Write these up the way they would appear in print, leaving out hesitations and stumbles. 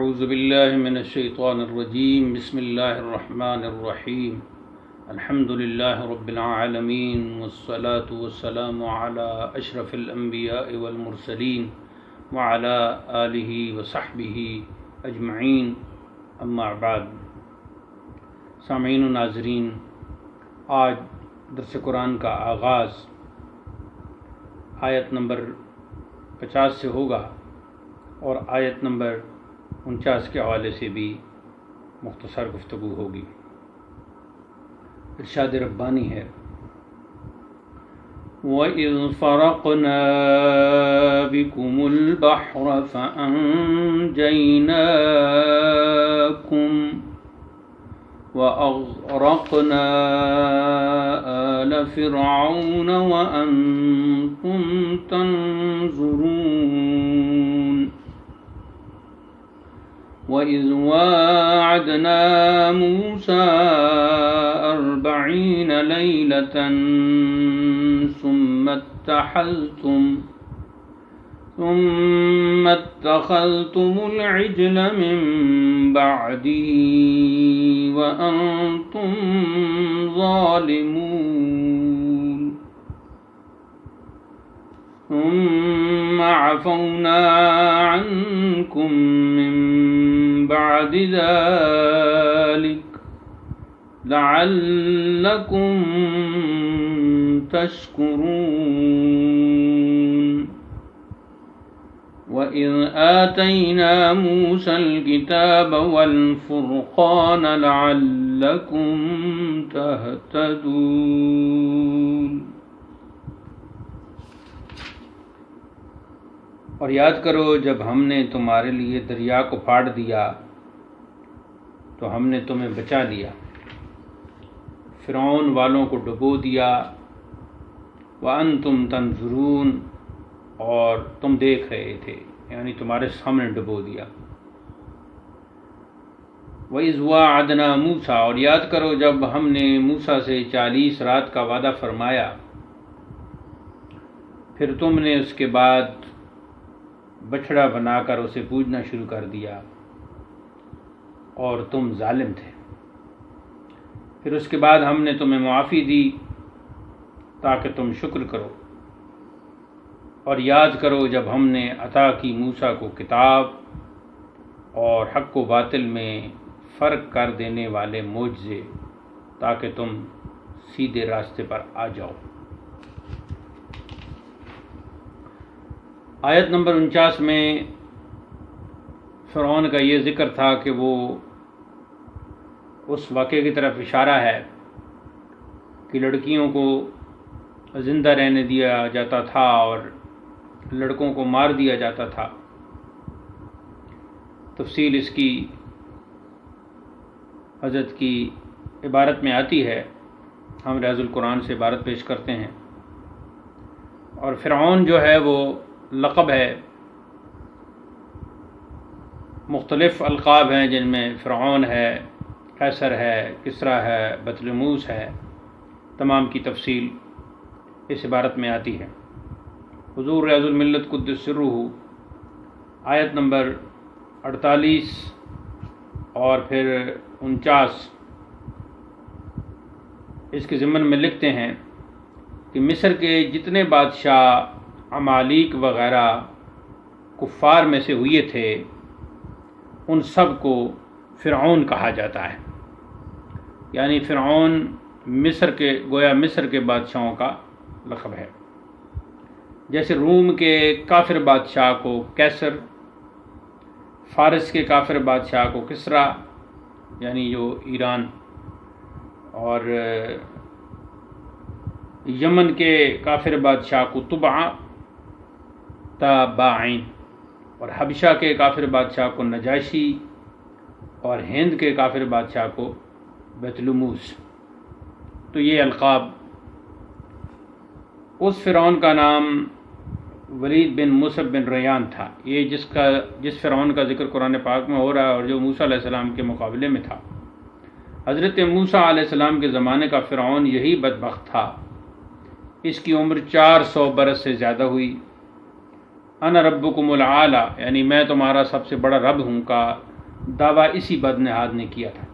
اعوذ باللہ من الشیطان الرجیم بسم اللہ الرحمن الرحیم الحمد للہ رب العالمین والصلاة والسلام علی اشرف الانبیاء والمرسلین وعلی آلہ وصحبہ اجمعین اما بعد۔ سامعین و ناظرین، آج درس قرآن کا آغاز آیت نمبر 50 سے ہوگا اور آیت نمبر 49 کے حوالے سے بھی مختصر گفتگو ہوگی۔ ارشاد ربانی ہے، وَإِذْ فَرَقْنَا بِكُمُ الْبَحْرَ فَأَنْجَيْنَاكُمْ وَأَغْرَقْنَا آلَ فِرْعَوْنَ وَأَنْتُمْ تَنْظُرُونَ وَإِذْ وَاعَدْنَا مُوسَىٰ 40 لَيْلَةً ثُمَّ اتَّخَذْتُمُ الْعِجْلَ مِن بَعْدِهِ وَأَنْتُمْ ظَالِمُونَ ثُمَّ عَفَوْنَا عَنْكُمْ مِنْ بَعْدِ ذَلِكَ لَعَلَّكُمْ تَشْكُرُونَ وَإِذْ آتَيْنَا مُوسَى الْكِتَابَ وَالْفُرْقَانَ لَعَلَّكُمْ تَهْتَدُونَ۔ اور یاد کرو جب ہم نے تمہارے لیے دریا کو پھاڑ دیا تو ہم نے تمہیں بچا لیا، فرعون والوں کو ڈبو دیا، وَأَنْتُمْ تَنْظُرُونَ اور تم دیکھ رہے تھے، یعنی تمہارے سامنے ڈبو دیا۔ وَإِذْ وَاعَدْنَا مُوسَىٰ اور یاد کرو جب ہم نے موسیٰ سے 40 رات کا وعدہ فرمایا، پھر تم نے اس کے بعد بچڑا بنا کر اسے پوجنا شروع کر دیا اور تم ظالم تھے۔ پھر اس کے بعد ہم نے تمہیں معافی دی تاکہ تم شکر کرو، اور یاد کرو جب ہم نے عطا کی موسیٰ کو کتاب اور حق و باطل میں فرق کر دینے والے معجزے تاکہ تم سیدھے راستے پر آ جاؤ۔ آیت نمبر 49 میں فرعون کا یہ ذکر تھا کہ وہ اس واقعے کی طرف اشارہ ہے کہ لڑکیوں کو زندہ رہنے دیا جاتا تھا اور لڑکوں کو مار دیا جاتا تھا۔ تفصیل اس کی حضرت کی عبارت میں آتی ہے، ہم ریاض القرآن سے عبارت پیش کرتے ہیں۔ اور فرعون جو ہے وہ لقب ہے، مختلف القاب ہیں جن میں فرعون ہے، قیصر ہے، کسریٰ ہے، بطلموس ہے، تمام کی تفصیل اس عبارت میں آتی ہے۔ حضور ریاض الملت قدس سرہ آیت نمبر 48 اور پھر 49 اس کے ضمن میں لکھتے ہیں کہ مصر کے جتنے بادشاہ عمالیق وغیرہ کفار میں سے ہوئے تھے ان سب کو فرعون کہا جاتا ہے، یعنی فرعون مصر کے بادشاہوں کا لقب ہے۔ جیسے روم کے کافر بادشاہ کو قیصر، فارس کے کافر بادشاہ کو کسریٰ یعنی جو ایران، اور یمن کے کافر بادشاہ کو طبع تابعین، اور حبشہ کے کافر بادشاہ کو نجاشی، اور ہند کے کافر بادشاہ کو بطلموس۔ تو یہ القاب، اس فرعون کا نام ولید بن مصعب بن ریان تھا، یہ جس فرعون کا ذکر قرآن پاک میں ہو رہا ہے اور جو موسیٰ علیہ السلام کے مقابلے میں تھا۔ حضرت موسیٰ علیہ السلام کے زمانے کا فرعون یہی بدبخت تھا، اس کی عمر 400 برس سے زیادہ ہوئی۔ انا ربکم العالی، یعنی میں تمہارا سب سے بڑا رب ہوں کا دعویٰ اسی بدنہاد نے کیا تھا۔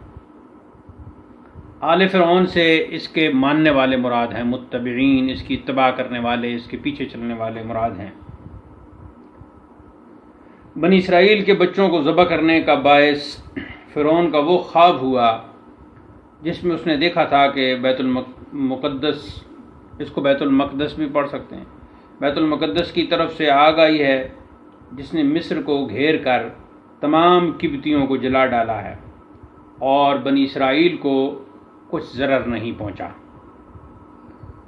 آل فرعون سے اس کے ماننے والے مراد ہیں، متبعین، اس کی اتباع کرنے والے، اس کے پیچھے چلنے والے مراد ہیں۔ بنی اسرائیل کے بچوں کو ذبح کرنے کا باعث فرعون کا وہ خواب ہوا جس میں اس نے دیکھا تھا کہ بیت المقدس، اس کو بیت المقدس بھی پڑھ سکتے ہیں، بیت المقدس کی طرف سے آگ آئی ہے جس نے مصر کو گھیر کر تمام قبطیوں کو جلا ڈالا ہے، اور بنی اسرائیل کو کچھ ضرر نہیں پہنچا۔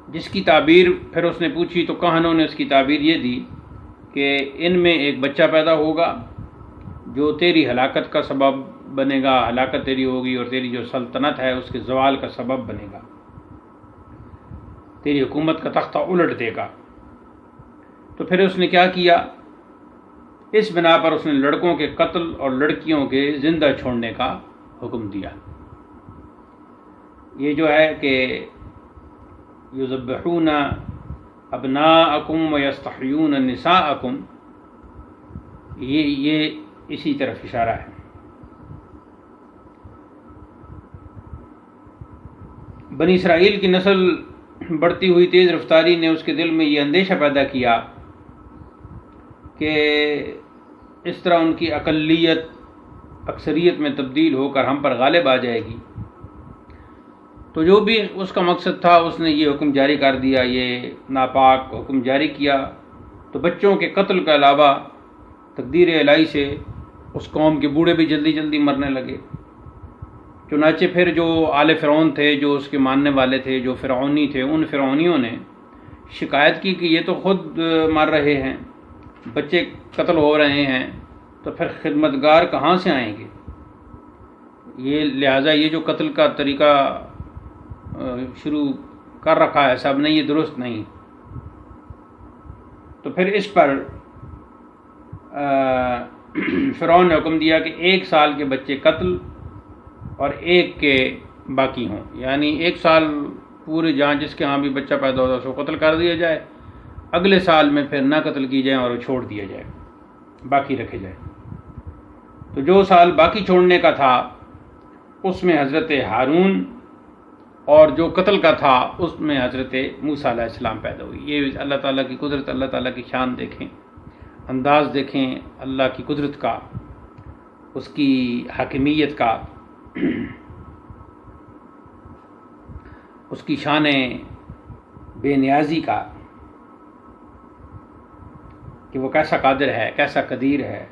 جس کی تعبیر پھر اس نے پوچھی تو کہنوں نے اس کی تعبیر یہ دی کہ ان میں ایک بچہ پیدا ہوگا جو تیری ہلاکت کا سبب بنے گا، ہلاکت تیری ہوگی، اور تیری جو سلطنت ہے اس کے زوال کا سبب بنے گا، تیری حکومت کا تختہ الٹ دے گا۔ تو پھر اس نے کیا کیا؟ اس بنا پر اس نے لڑکوں کے قتل اور لڑکیوں کے زندہ چھوڑنے کا حکم دیا۔ یہ جو ہے کہ یذبحون ابناءکم ویستحیون نساءکم، یہ اسی طرف اشارہ ہے۔ بنی اسرائیل کی نسل بڑھتی ہوئی تیز رفتاری نے اس کے دل میں یہ اندیشہ پیدا کیا کہ اس طرح ان کی اقلیت اکثریت میں تبدیل ہو کر ہم پر غالب آ جائے گی۔ تو جو بھی اس کا مقصد تھا اس نے یہ حکم جاری کر دیا، یہ ناپاک حکم جاری کیا۔ تو بچوں کے قتل کے علاوہ تقدیر الہی سے اس قوم کے بوڑھے بھی جلدی جلدی مرنے لگے۔ چنانچہ پھر جو آل فرعون تھے، جو اس کے ماننے والے تھے، جو فرعونی تھے، ان فرعونیوں نے شکایت کی کہ یہ تو خود مر رہے ہیں، بچے قتل ہو رہے ہیں، تو پھر خدمتگار کہاں سے آئیں گے؟ لہٰذا یہ جو قتل کا طریقہ شروع کر رکھا ہے سب نے، یہ درست نہیں۔ تو پھر اس پر فرعون نے حکم دیا کہ 1 سال کے بچے قتل اور 1 کے باقی ہوں، یعنی 1 سال پورے جہاں جس کے ہاں بھی بچہ پیدا ہوتا ہے اس کو قتل کر دیا جائے، اگلے سال میں پھر نہ قتل کی جائے اور چھوڑ دیا جائے، باقی رکھے جائے۔ تو جو سال باقی چھوڑنے کا تھا اس میں حضرت ہارون، اور جو قتل کا تھا اس میں حضرت موسیٰ علیہ السلام پیدا ہوئی۔ یہ اللہ تعالیٰ کی قدرت، اللہ تعالیٰ کی شان دیکھیں، انداز دیکھیں اللہ کی قدرت کا، اس کی حاکمیت کا، اس کی شان بے نیازی کا، کہ وہ کیسا قادر ہے، کیسا قدیر ہے۔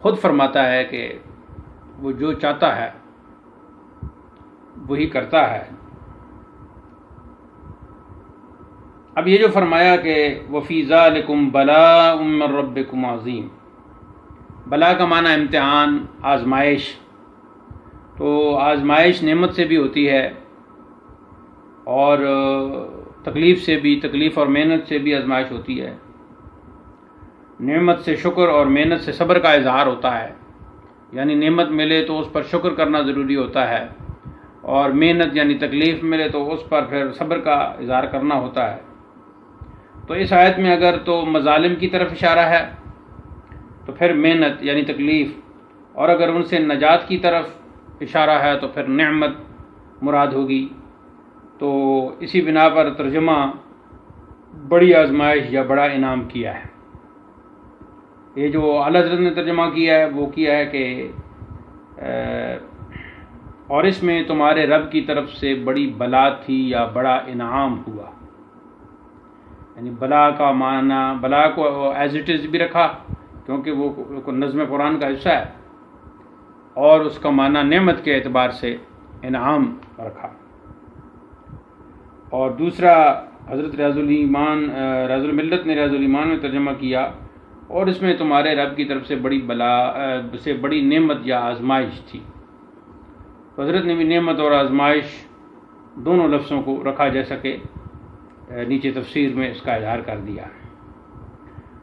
خود فرماتا ہے کہ وہ جو چاہتا ہے وہی کرتا ہے۔ اب یہ جو فرمایا کہ وَفِي ذَلِكُمْ بَلَاءٌ مِّن رَبِّكُمْ عَظِيمٌ، بلا کا معنی امتحان، آزمائش۔ تو آزمائش نعمت سے بھی ہوتی ہے اور تکلیف سے بھی، تکلیف اور محنت سے بھی آزمائش ہوتی ہے۔ نعمت سے شکر اور محنت سے صبر کا اظہار ہوتا ہے، یعنی نعمت ملے تو اس پر شکر کرنا ضروری ہوتا ہے، اور محنت یعنی تکلیف ملے تو اس پر پھر صبر کا اظہار کرنا ہوتا ہے۔ تو اس آیت میں اگر تو مظالم کی طرف اشارہ ہے تو پھر محنت یعنی تکلیف، اور اگر ان سے نجات کی طرف اشارہ ہے تو پھر نعمت مراد ہوگی۔ تو اسی بنا پر ترجمہ بڑی آزمائش یا بڑا انعام کیا ہے۔ یہ جو اعلیٰ حضرت نے ترجمہ کیا ہے وہ کیا ہے کہ اور اس میں تمہارے رب کی طرف سے بڑی بلا تھی یا بڑا انعام ہوا، یعنی بلا کا معنی، بلا کو ایز اٹ از بھی رکھا کیونکہ وہ نظم قرآن کا حصہ ہے، اور اس کا معنی نعمت کے اعتبار سے انعام رکھا۔ اور دوسرا حضرت ریاض الملت نے ریاض الایمان میں ترجمہ کیا، اور اس میں تمہارے رب کی طرف سے بڑی بلا سے بڑی نعمت یا آزمائش تھی۔ تو حضرت نے بھی نعمت اور آزمائش دونوں لفظوں کو رکھا جیسا کہ نیچے تفسیر میں اس کا اظہار کر دیا۔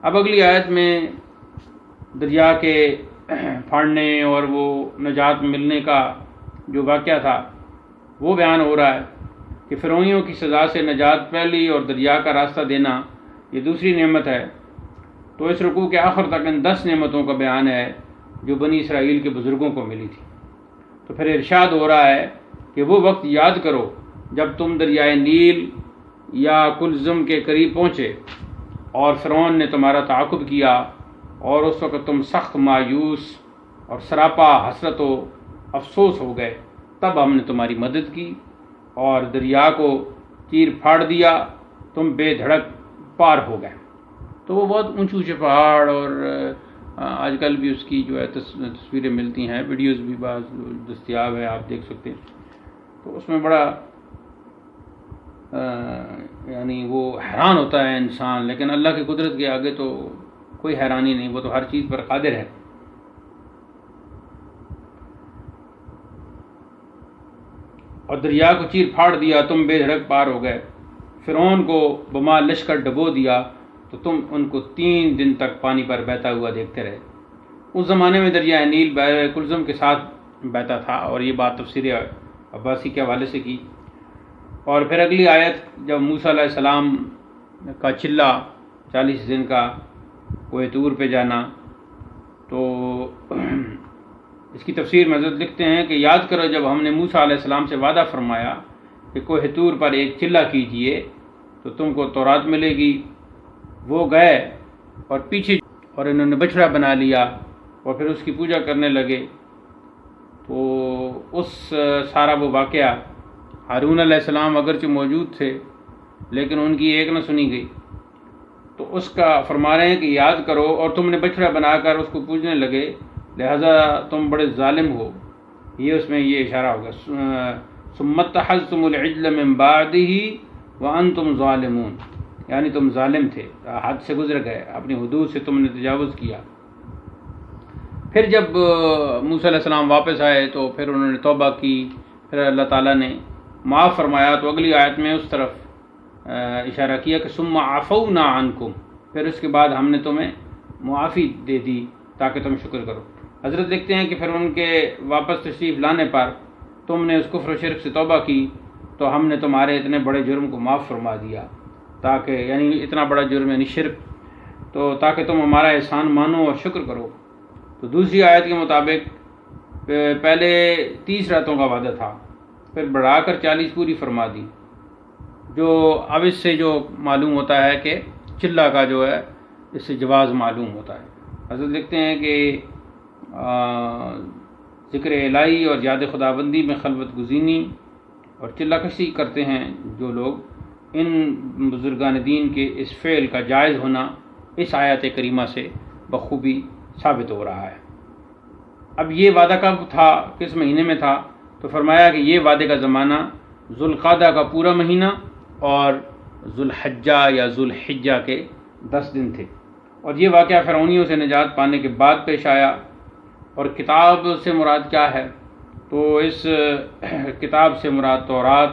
اب اگلی آیت میں دریا کے پھاڑنے اور وہ نجات ملنے کا جو واقعہ تھا وہ بیان ہو رہا ہے کہ فرعونیوں کی سزا سے نجات پہلی اور دریا کا راستہ دینا یہ دوسری نعمت ہے۔ تو اس رکوع کے آخر تک ان 10 نعمتوں کا بیان ہے جو بنی اسرائیل کے بزرگوں کو ملی تھی۔ تو پھر ارشاد ہو رہا ہے کہ وہ وقت یاد کرو جب تم دریائے نیل یا کلزم کے قریب پہنچے اور فرعون نے تمہارا تعاقب کیا، اور اس وقت تم سخت مایوس اور سراپا حسرت و افسوس ہو گئے، تب ہم نے تمہاری مدد کی اور دریا کو چیر پھاڑ دیا، تم بے دھڑک پار ہو گئے۔ تو وہ بہت اونچے اونچے پہاڑ، اور آج کل بھی اس کی جو ہے تصویریں ملتی ہیں، ویڈیوز بھی بعض دستیاب ہے، آپ دیکھ سکتے ہیں۔ تو اس میں بڑا یعنی وہ حیران ہوتا ہے انسان، لیکن اللہ کی قدرت کے آگے تو کوئی حیرانی نہیں، وہ تو ہر چیز پر قادر ہے۔ اور دریا کو چیر پھاڑ دیا، تم بے دھڑک پار ہو گئے۔ فرعون کو بما لشکر ڈبو دیا، تو تم ان کو 3 دن تک پانی پر بہتا ہوا دیکھتے رہے۔ اس زمانے میں دریائے نیل بحر کلزم کے ساتھ بہتا تھا، اور یہ بات تفسیر عباسی کے حوالے سے کی۔ اور پھر اگلی آیت، جب موسیٰ علیہ السلام کا چلہ 40 دن کا کوہ طور پہ جانا، تو اس کی تفسیر میں حضرت لکھتے ہیں کہ یاد کرو جب ہم نے موسیٰ علیہ السلام سے وعدہ فرمایا کہ کوہ طور پر ایک چلہ کیجئے تو تم کو تورات ملے گی۔ وہ گئے اور پیچھے، اور انہوں نے بچڑا بنا لیا اور پھر اس کی پوجا کرنے لگے۔ تو اس سارا وہ واقعہ، ہارون علیہ السلام اگرچہ موجود تھے لیکن ان کی ایک نہ سنی گئی، تو اس کا فرما رہے ہیں کہ یاد کرو، اور تم نے بچڑا بنا کر اس کو پوجنے لگے، لہذا تم بڑے ظالم ہو۔ یہ اس میں یہ اشارہ ہوگا، ثم اتخذتم العجل من بعدہ وانتم ظالمون، یعنی تم ظالم تھے، حد سے گزر گئے، اپنی حدود سے تم نے تجاوز کیا۔ پھر جب موسیٰ علیہ السلام واپس آئے تو پھر انہوں نے توبہ کی، پھر اللہ تعالیٰ نے معاف فرمایا۔ تو اگلی آیت میں اس طرف اشارہ کیا کہ ثم عفونا عنکم، پھر اس کے بعد ہم نے تمہیں معافی دے دی تاکہ تم شکر کرو۔ حضرت لکھتے ہیں کہ پھر ان کے واپس تشریف لانے پر تم نے اس کفر و شرک سے توبہ کی تو ہم نے تمہارے اتنے بڑے جرم کو معاف فرما دیا، تاکہ یعنی اتنا بڑا جرم یعنی شرک، تو تاکہ تم ہمارا احسان مانو اور شکر کرو۔ تو دوسری آیت کے مطابق پہلے 30 راتوں کا وعدہ تھا، پھر بڑھا کر 40 پوری فرما دی، جو اب اس سے جو معلوم ہوتا ہے کہ چلہ کا جو ہے اس سے جواز معلوم ہوتا ہے۔ حضرت لکھتے ہیں کہ ذکر الہی اور یاد خداوندی میں خلوت گزینی اور چلہ کشی کرتے ہیں جو لوگ، ان بزرگان دین کے اس فعل کا جائز ہونا اس آیت کریمہ سے بخوبی ثابت ہو رہا ہے۔ اب یہ وعدہ کب تھا، کس مہینے میں تھا؟ تو فرمایا کہ یہ وعدے کا زمانہ ذوالقعدہ کا پورا مہینہ اور ذوالحجہ یا ذوالحجہ کے 10 دن تھے، اور یہ واقعہ فرعونیوں سے نجات پانے کے بعد پیش آیا۔ اور کتاب سے مراد کیا ہے؟ تو اس کتاب سے مراد تورات،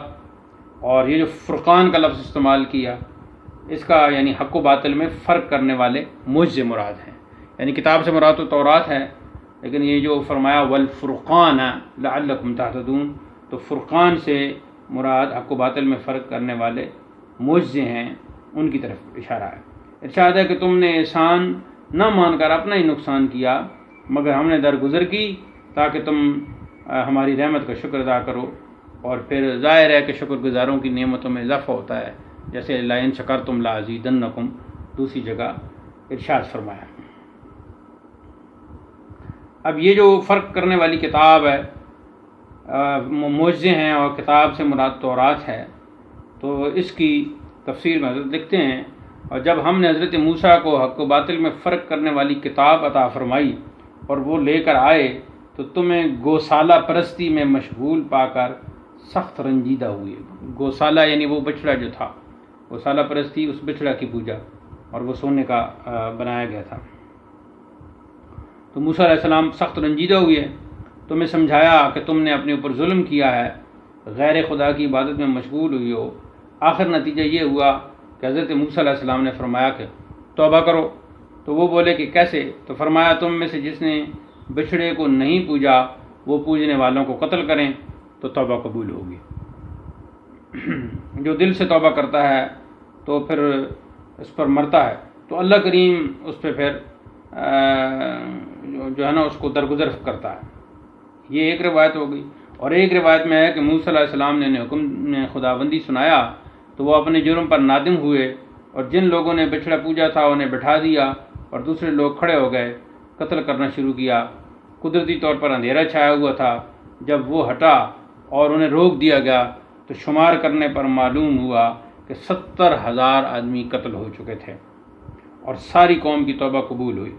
اور یہ جو فرقان کا لفظ استعمال کیا، اس کا یعنی حق و باطل میں فرق کرنے والے معجزے مراد ہیں۔ یعنی کتاب سے مراد تو تورات ہے، لیکن یہ جو فرمایا والفرقان لعلکم تہتدون، تو فرقان سے مراد حق و باطل میں فرق کرنے والے معجزے ہیں، ان کی طرف اشارہ ہے۔ ارشاد ہے کہ تم نے احسان نہ مان کر اپنا ہی نقصان کیا، مگر ہم نے درگزر کی تاکہ تم ہماری رحمت کا شکر ادا کرو۔ اور پھر ظاہر ہے کہ شکر گزاروں کی نعمتوں میں اضافہ ہوتا ہے، جیسے لئن شکرتم لازیدنکم دوسری جگہ ارشاد فرمایا۔ اب یہ جو فرق کرنے والی کتاب ہے، معجزے ہیں اور کتاب سے مراد تورات ہے، تو اس کی تفسیر میں حضرت لکھتے ہیں، اور جب ہم نے حضرت موسیٰ کو حق و باطل میں فرق کرنے والی کتاب عطا فرمائی اور وہ لے کر آئے تو تمہیں گوسالہ پرستی میں مشغول پا کر سخت رنجیدہ ہوئے۔ گوسالہ یعنی وہ بچڑا جو تھا، گوسالہ پرستی اس بچڑا کی پوجا، اور وہ سونے کا بنایا گیا تھا۔ تو موسیٰ علیہ السلام سخت رنجیدہ ہوئے، تمہیں سمجھایا کہ تم نے اپنے اوپر ظلم کیا ہے، غیر خدا کی عبادت میں مشغول ہوئی ہو۔ آخر نتیجہ یہ ہوا کہ حضرت موسیٰ علیہ السلام نے فرمایا کہ توبہ کرو۔ تو وہ بولے کہ کیسے؟ تو فرمایا تم میں سے جس نے بچڑے کو نہیں پوجا وہ پوجنے والوں کو قتل کریں تو توبہ قبول ہوگی۔ جو دل سے توبہ کرتا ہے تو پھر اس پر مرتا ہے تو اللہ کریم اس پہ پھر جو ہے نا اس کو درگزر کرتا ہے. یہ ایک روایت ہو گئی. اور ایک روایت میں ہے کہ موسیٰ علیہ السلام نے انہیں حکم خداوندی سنایا تو وہ اپنے جرم پر نادم ہوئے اور جن لوگوں نے بچھڑا پوجا تھا انہیں بٹھا دیا اور دوسرے لوگ کھڑے ہو گئے قتل کرنا شروع کیا. قدرتی طور پر اندھیرا چھایا ہوا تھا. جب وہ ہٹا اور انہیں روک دیا گیا تو شمار کرنے پر معلوم ہوا کہ 70,000 آدمی قتل ہو چکے تھے اور ساری قوم کی توبہ قبول ہوئی.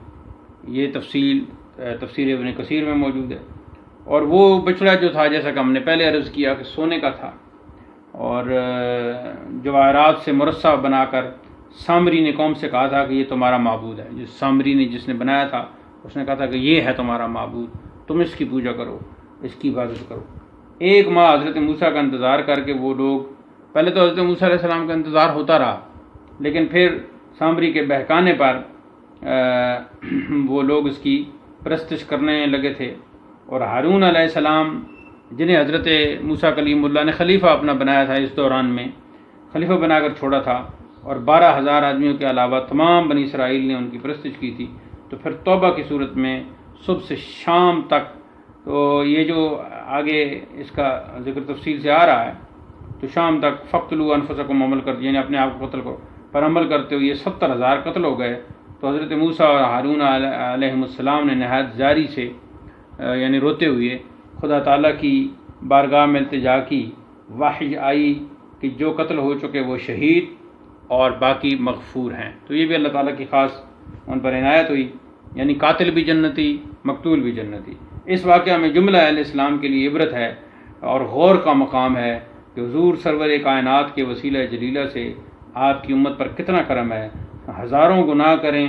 یہ تفسیر ابن کثیر میں موجود ہے. اور وہ بچڑا جو تھا جیسا کہ ہم نے پہلے عرض کیا کہ سونے کا تھا اور جواہرات سے مرصع بنا کر سامری نے قوم سے کہا تھا کہ یہ تمہارا معبود ہے. جس نے بنایا تھا اس نے کہا تھا کہ یہ ہے تمہارا معبود, تم اس کی پوجا کرو, اس کی عبادت کرو. ایک ماہ حضرت موسیٰ کا انتظار کر کے وہ لوگ, پہلے تو حضرت موسیٰ علیہ السلام کا انتظار ہوتا رہا لیکن پھر سامری کے بہکانے پر وہ لوگ اس کی پرستش کرنے لگے تھے. اور ہارون علیہ السلام جنہیں حضرت موسیٰ کلیم اللہ نے خلیفہ اپنا بنایا تھا, اس دوران میں خلیفہ بنا کر چھوڑا تھا اور 12,000 آدمیوں کے علاوہ تمام بنی اسرائیل نے ان کی پرستش کی تھی. تو پھر توبہ کی صورت میں صبح سے شام تک, تو یہ جو آگے اس کا ذکر تفصیل سے آ رہا ہے, تو شام تک فقتلوا انفسکم عمل کر, یعنی اپنے آپ کو قتل کو پر عمل کرتے ہوئے 70,000 قتل ہو گئے. تو حضرت موسیٰ اور ہارون علیہ السلام نے نہایت زاری سے یعنی روتے ہوئے خدا تعالیٰ کی بارگاہ میں التجا کی. وحی آئی کہ جو قتل ہو چکے وہ شہید اور باقی مغفور ہیں. تو یہ بھی اللہ تعالیٰ کی خاص ان پر عنایت ہوئی, یعنی قاتل بھی جنتی مقتول بھی جنتی. اس واقعہ میں جملہ اہل اسلام کے لیے عبرت ہے اور غور کا مقام ہے کہ حضور سرور کائنات کے وسیلہ جلیلہ سے آپ کی امت پر کتنا کرم ہے. ہزاروں گناہ کریں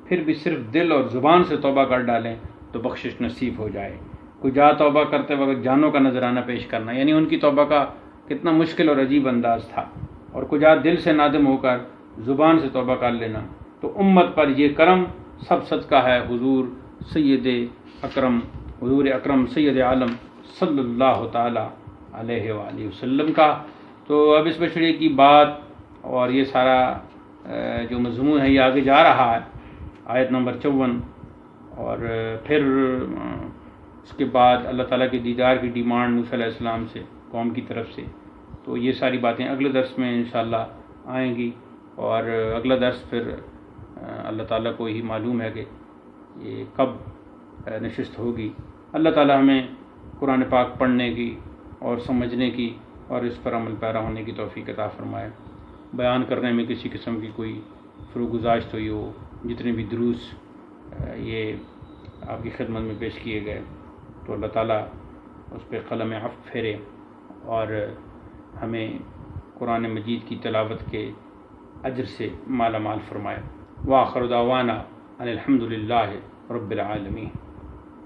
پھر بھی صرف دل اور زبان سے توبہ کر ڈالیں تو بخشش نصیب ہو جائے. کوئی جا توبہ کرتے وقت جانوں کا نذرانہ پیش کرنا, یعنی ان کی توبہ کا کتنا مشکل اور عجیب انداز تھا, اور کجا دل سے نادم ہو کر زبان سے توبہ کر لینا. تو امت پر یہ کرم سب صدقہ ہے حضور اکرم سید عالم صلی اللہ تعالی علیہ وآلہ وسلم کا. تو اب اس بچڑے کی بات اور یہ سارا جو مضمون ہے یہ آگے جا رہا ہے, آیت نمبر 54, اور پھر اس کے بعد اللہ تعالیٰ کے دیدار کی ڈیمانڈ موسیٰ علیہ السلام سے قوم کی طرف سے. تو یہ ساری باتیں اگلے درس میں انشاءاللہ آئیں گی, اور اگلا درس پھر اللہ تعالیٰ کو ہی معلوم ہے کہ یہ کب نشست ہوگی. اللہ تعالیٰ ہمیں قرآن پاک پڑھنے کی اور سمجھنے کی اور اس پر عمل پیرا ہونے کی توفیق عطا فرمائے. بیان کرنے میں کسی قسم کی کوئی فروگزاشت ہوئی ہو, جتنے بھی دروس یہ آپ کی خدمت میں پیش کیے گئے, تو اللہ تعالیٰ اس پہ قلم عفو پھیرے اور ہمیں قرآن مجید کی تلاوت کے اجر سے مالا مال فرمائے. وآخر دعوانا ان الحمد للہ رب العالمین.